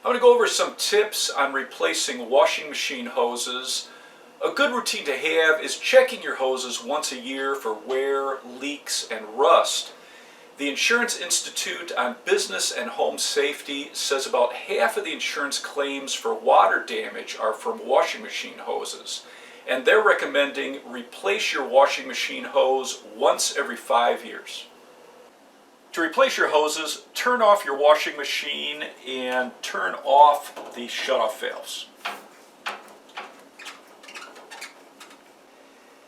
I'm going to go over some tips on replacing washing machine hoses. A good routine to have is checking your hoses once a year for wear, leaks, and rust. The Insurance Institute on Business and Home Safety says about half of the insurance claims for water damage are from washing machine hoses. And they're recommending replace your washing machine hose once every 5 years. To replace your hoses, turn off your washing machine and turn off the shutoff valves.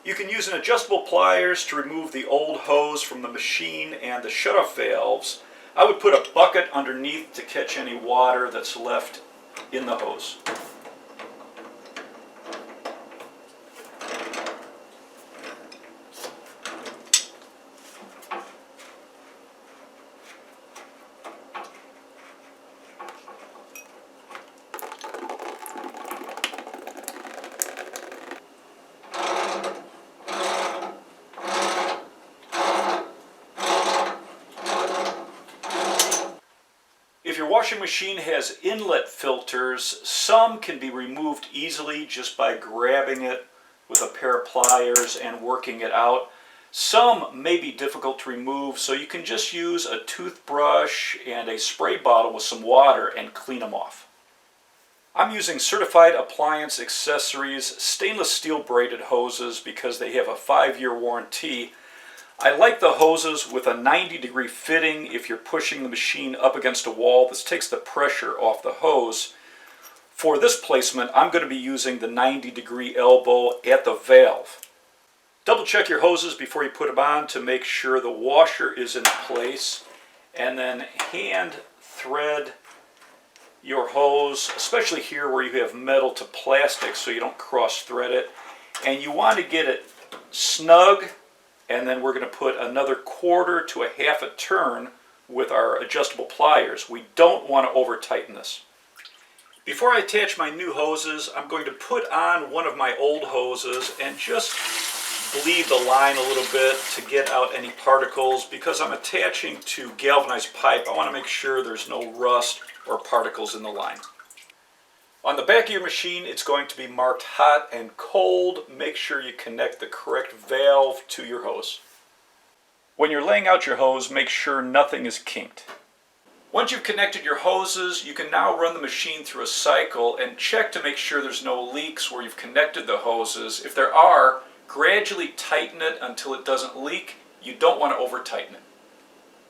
You can use an adjustable pliers to remove the old hose from the machine and the shutoff valves. I would put a bucket underneath to catch any water that's left in the hose. If your washing machine has inlet filters, some can be removed easily just by grabbing it with a pair of pliers and working it out. Some may be difficult to remove, so you can just use a toothbrush and a spray bottle with some water and clean them off. I'm using Certified Appliance Accessories stainless steel braided hoses because they have a 5-year warranty. I like the hoses with a 90-degree fitting if you're pushing the machine up against a wall. This takes the pressure off the hose. For this placement, I'm going to be using the 90-degree elbow at the valve. Double check your hoses before you put them on to make sure the washer is in place, and then hand thread your hose, especially here where you have metal to plastic so you don't cross thread it. And you want to get it snug, and then we're going to put another 1/4 to a 1/2 a turn with our adjustable pliers. We don't want to over tighten this. Before I attach my new hoses, I'm going to put on one of my old hoses and just bleed the line a little bit to get out any particles. Because I'm attaching to galvanized pipe, I want to make sure there's no rust or particles in the line. On the back of your machine, it's going to be marked hot and cold. Make sure you connect the correct valve to your hose. When you're laying out your hose, make sure nothing is kinked. Once you've connected your hoses, you can now run the machine through a cycle and check to make sure there's no leaks where you've connected the hoses. If there are, gradually tighten it until it doesn't leak. You don't want to over tighten it.